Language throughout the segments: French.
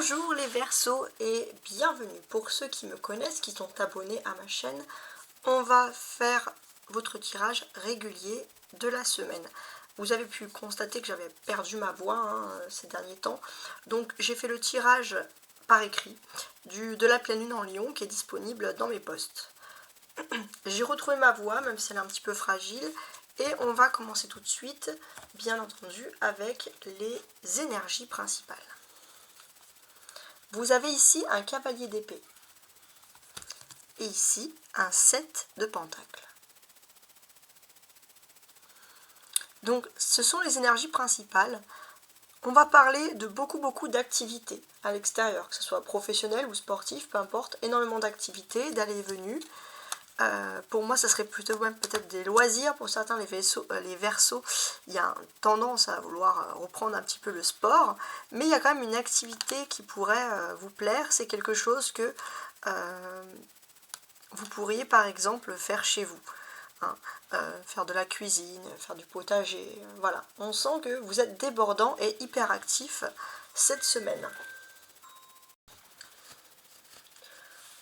Bonjour les Verseaux et bienvenue. Pour ceux qui me connaissent, qui sont abonnés à ma chaîne, on va faire votre tirage régulier de la semaine. Vous avez pu constater que j'avais perdu ma voix ces derniers temps, donc j'ai fait le tirage par écrit de la pleine lune en Lion qui est disponible dans mes posts. J'ai retrouvé ma voix, même si elle est un petit peu fragile, et on va commencer tout de suite, bien entendu, avec les énergies principales. Vous avez ici un cavalier d'épée et ici un 7 de pentacle. Donc ce sont les énergies principales. On va parler de beaucoup d'activités à l'extérieur, que ce soit professionnel ou sportif, peu importe, énormément d'activités, d'allées et venues. Pour moi, ça serait plutôt même peut-être des loisirs. Pour certains, les Verseaux, il y a une tendance à vouloir reprendre un petit peu le sport. Mais il y a quand même une activité qui pourrait vous plaire. C'est quelque chose que vous pourriez par exemple faire chez vous. Faire de la cuisine, faire du potager. Voilà. On sent que vous êtes débordant et hyper actif cette semaine.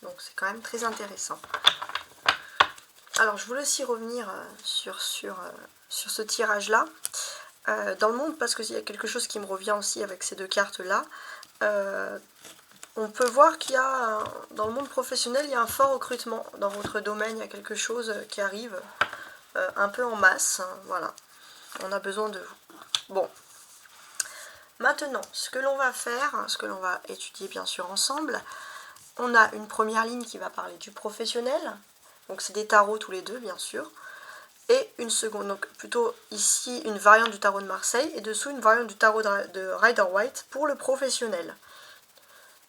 Donc c'est quand même très intéressant. Alors je voulais aussi revenir sur ce tirage là dans le monde, parce qu'il y a quelque chose qui me revient aussi avec ces deux cartes là. On peut voir qu'il y a dans le monde professionnel, il y a un fort recrutement dans votre domaine. Il y a quelque chose qui arrive un peu en masse, voilà, on a besoin de vous. Bon, maintenant ce que l'on va faire, ce que l'on va étudier bien sûr ensemble, on a une première ligne qui va parler du professionnel. Donc c'est des tarots tous les deux, bien sûr. Et une seconde, donc plutôt ici une variante du tarot de Marseille et dessous une variante du tarot de Rider-Waite pour le professionnel.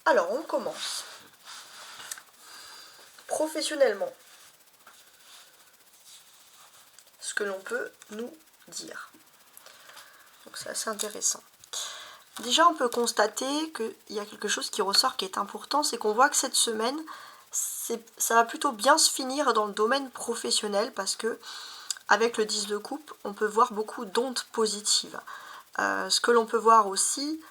Alors on commence. Professionnellement, ce que l'on peut nous dire. Donc c'est assez intéressant. Déjà on peut constater qu'il y a quelque chose qui ressort qui est important, c'est qu'on voit que cette semaine, ça va plutôt bien se finir dans le domaine professionnel, parce que avec le 10 de coupe, on peut voir beaucoup d'ondes positives. Ce que l'on peut voir aussi,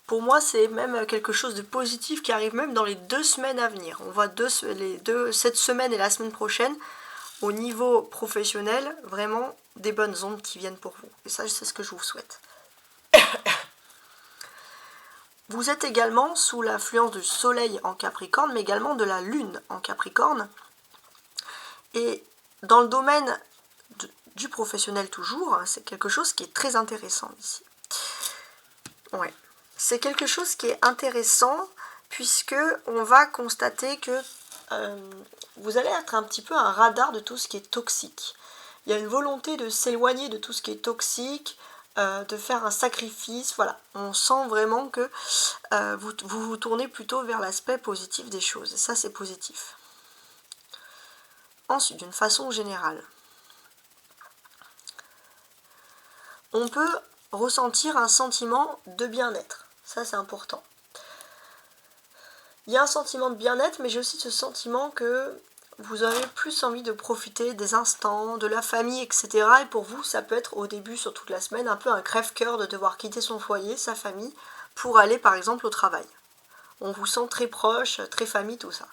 pour moi, c'est même quelque chose de positif qui arrive même dans les 2 semaines à venir. On voit cette semaine et la semaine prochaine, au niveau professionnel, vraiment des bonnes ondes qui viennent pour vous. Et ça, c'est ce que je vous souhaite. Vous êtes également sous l'influence du soleil en Capricorne, mais également de la lune en Capricorne. Et dans le domaine du professionnel toujours, c'est quelque chose qui est très intéressant ici. Ouais. C'est quelque chose qui est intéressant, puisque on va constater que vous allez être un petit peu un radar de tout ce qui est toxique. Il y a une volonté de s'éloigner de tout ce qui est toxique, de faire un sacrifice. Voilà, on sent vraiment que vous vous tournez plutôt vers l'aspect positif des choses. Et ça, c'est positif. Ensuite, d'une façon générale, on peut ressentir un sentiment de bien-être. Ça, c'est important. Il y a un sentiment de bien-être, mais j'ai aussi ce sentiment que vous avez plus envie de profiter des instants, de la famille, etc. Et pour vous, ça peut être au début, sur toute la semaine, un peu un crève-cœur de devoir quitter son foyer, sa famille, pour aller par exemple au travail. On vous sent très proche, très famille, tout ça.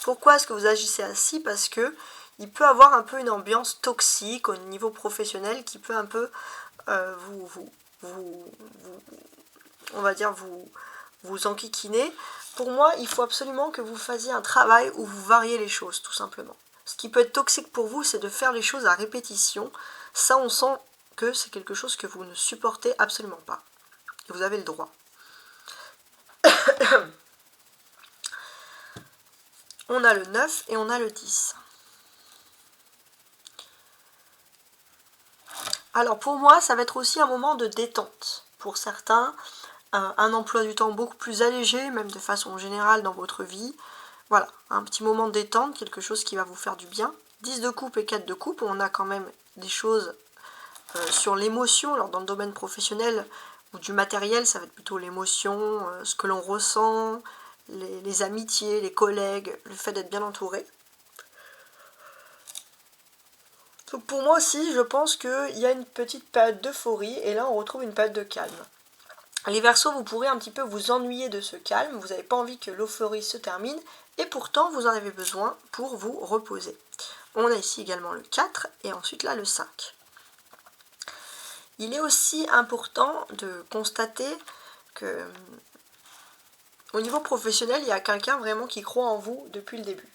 Pourquoi est-ce que vous agissez ainsi? Parce que il peut avoir un peu une ambiance toxique au niveau professionnel qui peut un peu on va dire vous enquiquiner. Pour moi, il faut absolument que vous fassiez un travail où vous variez les choses, tout simplement. Ce qui peut être toxique pour vous, c'est de faire les choses à répétition. Ça, on sent que c'est quelque chose que vous ne supportez absolument pas. Et vous avez le droit. On a le 9 et on a le 10. Alors pour moi, ça va être aussi un moment de détente. Pour certains, un emploi du temps beaucoup plus allégé, même de façon générale dans votre vie. Voilà, un petit moment de détente, quelque chose qui va vous faire du bien. 10 de coupe et 4 de coupe, on a quand même des choses sur l'émotion. Alors dans le domaine professionnel ou du matériel, ça va être plutôt l'émotion, ce que l'on ressent, les amitiés, les collègues, le fait d'être bien entouré. Donc pour moi aussi, je pense qu'il y a une petite période d'euphorie et là on retrouve une période de calme. Les Verseaux, vous pourrez un petit peu vous ennuyer de ce calme, vous n'avez pas envie que l'euphorie se termine, et pourtant vous en avez besoin pour vous reposer. On a ici également le 4 et ensuite là le 5. Il est aussi important de constater que au niveau professionnel, il y a quelqu'un vraiment qui croit en vous depuis le début.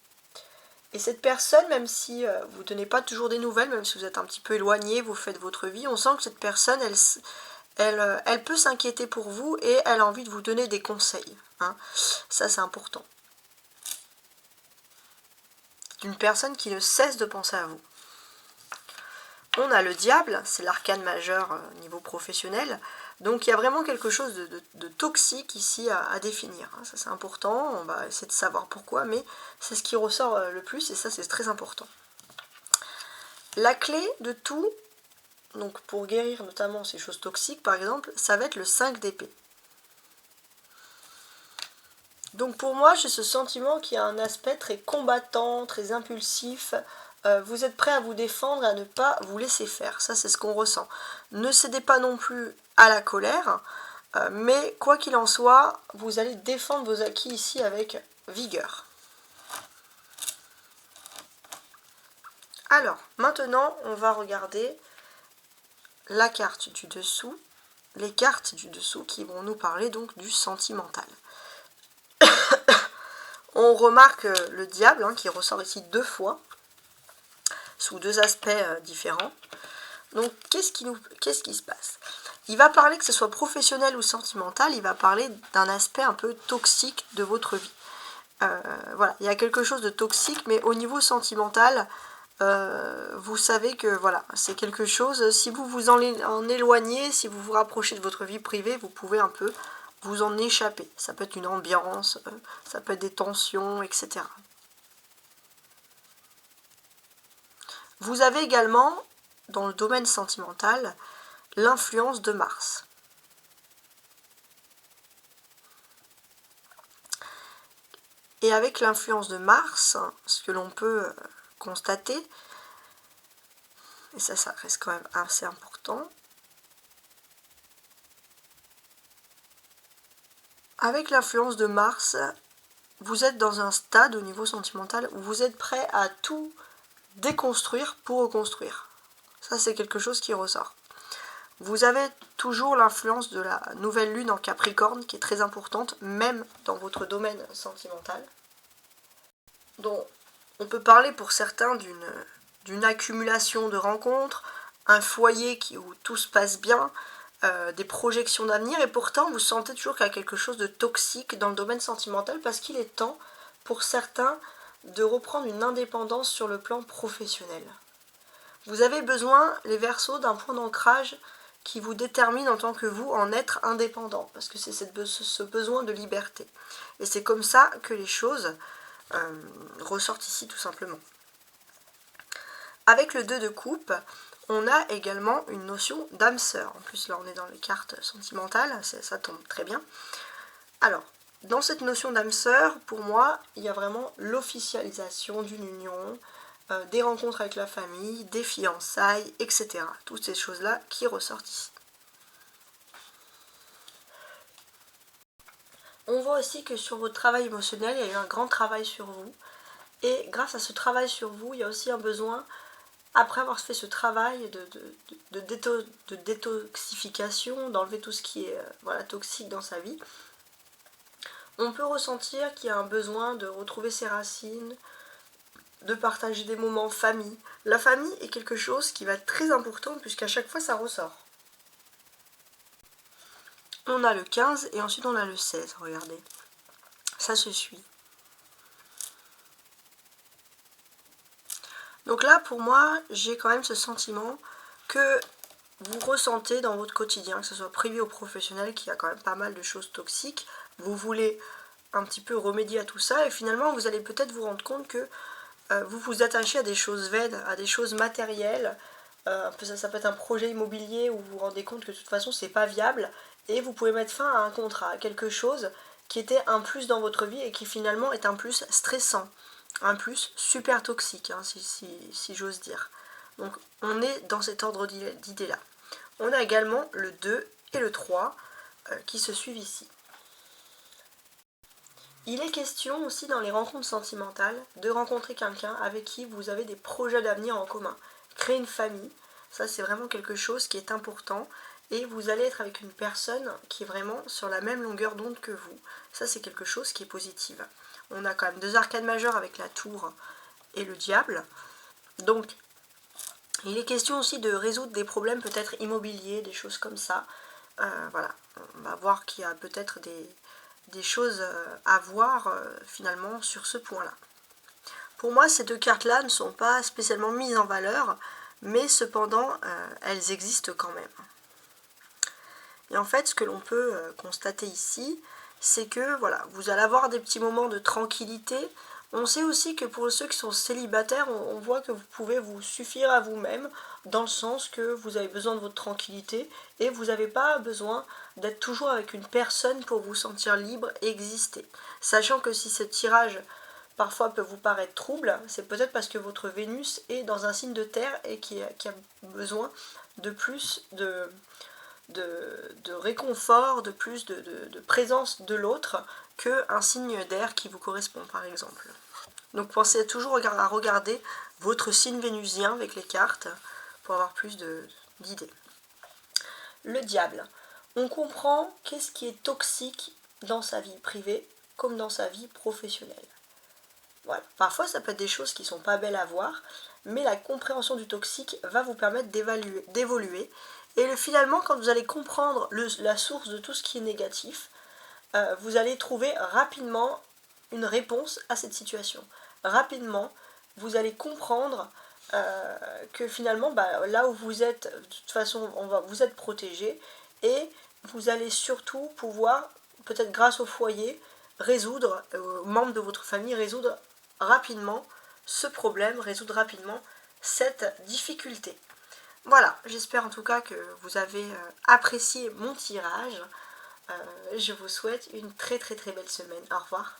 Et cette personne, même si vous ne donnez pas toujours des nouvelles, même si vous êtes un petit peu éloigné, vous faites votre vie, on sent que cette personne, elle peut s'inquiéter pour vous et elle a envie de vous donner des conseils. Hein. Ça, c'est important. Une personne qui ne cesse de penser à vous. On a le diable, c'est l'arcane majeur niveau professionnel. Donc il y a vraiment quelque chose de toxique ici à définir. Hein. Ça c'est important, on va essayer de savoir pourquoi, mais c'est ce qui ressort le plus et ça c'est très important. La clé de tout, donc pour guérir notamment ces choses toxiques par exemple, ça va être le 5 d'épée. Donc pour moi j'ai ce sentiment qu'il y a un aspect très combattant, très impulsif. Vous êtes prêt à vous défendre et à ne pas vous laisser faire. Ça, c'est ce qu'on ressent. Ne cédez pas non plus à la colère, mais quoi qu'il en soit, vous allez défendre vos acquis ici avec vigueur. Alors, maintenant, on va regarder la carte du dessous, les cartes du dessous qui vont nous parler donc du sentimental. On remarque le diable hein, qui ressort ici 2 fois. Sous 2 aspects différents. Donc, qu'est-ce qui se passe? Il va parler, que ce soit professionnel ou sentimental, il va parler d'un aspect un peu toxique de votre vie. Voilà, il y a quelque chose de toxique, mais au niveau sentimental, vous savez que voilà, c'est quelque chose, si vous vous en éloignez, si vous vous rapprochez de votre vie privée, vous pouvez un peu vous en échapper. Ça peut être une ambiance, ça peut être des tensions, etc. Vous avez également, dans le domaine sentimental, l'influence de Mars. Et avec l'influence de Mars, ce que l'on peut constater, et ça reste quand même assez important, avec l'influence de Mars, vous êtes dans un stade au niveau sentimental où vous êtes prêt à tout déconstruire pour reconstruire. Ça, c'est quelque chose qui ressort. Vous avez toujours l'influence de la nouvelle lune en Capricorne qui est très importante, même dans votre domaine sentimental. Donc, on peut parler pour certains d'une accumulation de rencontres, un foyer où tout se passe bien, des projections d'avenir, et pourtant vous sentez toujours qu'il y a quelque chose de toxique dans le domaine sentimental parce qu'il est temps pour certains de reprendre une indépendance sur le plan professionnel. Vous avez besoin, les Verseaux, d'un point d'ancrage qui vous détermine en tant que vous en être indépendant, parce que c'est ce besoin de liberté. Et c'est comme ça que les choses ressortent ici tout simplement. Avec le 2 de coupe, on a également une notion d'âme sœur. En plus là on est dans les cartes sentimentales, ça tombe très bien. Alors, dans cette notion d'âme sœur, pour moi, il y a vraiment l'officialisation d'une union, des rencontres avec la famille, des fiançailles, etc. Toutes ces choses-là qui ressortent ici. On voit aussi que sur votre travail émotionnel, il y a eu un grand travail sur vous. Et grâce à ce travail sur vous, il y a aussi un besoin, après avoir fait ce travail de détoxification, d'enlever tout ce qui est toxique dans sa vie, on peut ressentir qu'il y a un besoin de retrouver ses racines, de partager des moments famille. La famille est quelque chose qui va être très important puisqu'à chaque fois ça ressort. On a le 15 et ensuite on a le 16, regardez. Ça se suit. Donc là, pour moi, j'ai quand même ce sentiment que vous ressentez dans votre quotidien, que ce soit privé ou professionnel, qu'il y a quand même pas mal de choses toxiques. Vous voulez un petit peu remédier à tout ça et finalement, vous allez peut-être vous rendre compte que vous vous attachez à des choses vaines, à des choses matérielles. Ça peut être un projet immobilier où vous vous rendez compte que de toute façon, c'est pas viable et vous pouvez mettre fin à un contrat, à quelque chose qui était un plus dans votre vie et qui finalement est un plus stressant. Un plus super toxique, hein, si j'ose dire. Donc on est dans cet ordre d'idées là. On a également le 2 et le 3 qui se suivent ici. Il est question aussi dans les rencontres sentimentales de rencontrer quelqu'un avec qui vous avez des projets d'avenir en commun. Créer une famille, ça c'est vraiment quelque chose qui est important et vous allez être avec une personne qui est vraiment sur la même longueur d'onde que vous. Ça c'est quelque chose qui est positif. On a quand même 2 arcades majeures avec la tour et le diable. Donc il est question aussi de résoudre des problèmes peut-être immobiliers, des choses comme ça. Voilà, on va voir qu'il y a peut-être des choses à voir finalement sur ce point-là. Pour moi, ces 2 cartes-là ne sont pas spécialement mises en valeur, mais cependant, elles existent quand même. Et en fait, ce que l'on peut constater ici, c'est que voilà, vous allez avoir des petits moments de tranquillité. On sait aussi que pour ceux qui sont célibataires, on voit que vous pouvez vous suffire à vous-même, dans le sens que vous avez besoin de votre tranquillité et vous n'avez pas besoin d'être toujours avec une personne pour vous sentir libre et exister. Sachant que si ce tirage parfois peut vous paraître trouble, c'est peut-être parce que votre Vénus est dans un signe de terre et qui a besoin de plus de réconfort, de plus de présence de l'autre qu'un signe d'air qui vous correspond par exemple. Donc pensez toujours à regarder votre signe vénusien avec les cartes pour avoir plus d'idées. Le diable. On comprend qu'est-ce qui est toxique dans sa vie privée comme dans sa vie professionnelle. Voilà. Parfois ça peut être des choses qui ne sont pas belles à voir, mais la compréhension du toxique va vous permettre d'évoluer. Et finalement, quand vous allez comprendre la source de tout ce qui est négatif, vous allez trouver rapidement une réponse à cette situation. Rapidement, vous allez comprendre que finalement, là où vous êtes, de toute façon, vous êtes protégé et vous allez surtout pouvoir, peut-être grâce au foyer, résoudre, aux membres de votre famille, résoudre rapidement ce problème, résoudre rapidement cette difficulté. Voilà, j'espère en tout cas que vous avez apprécié mon tirage. Je vous souhaite une très très très belle semaine. Au revoir.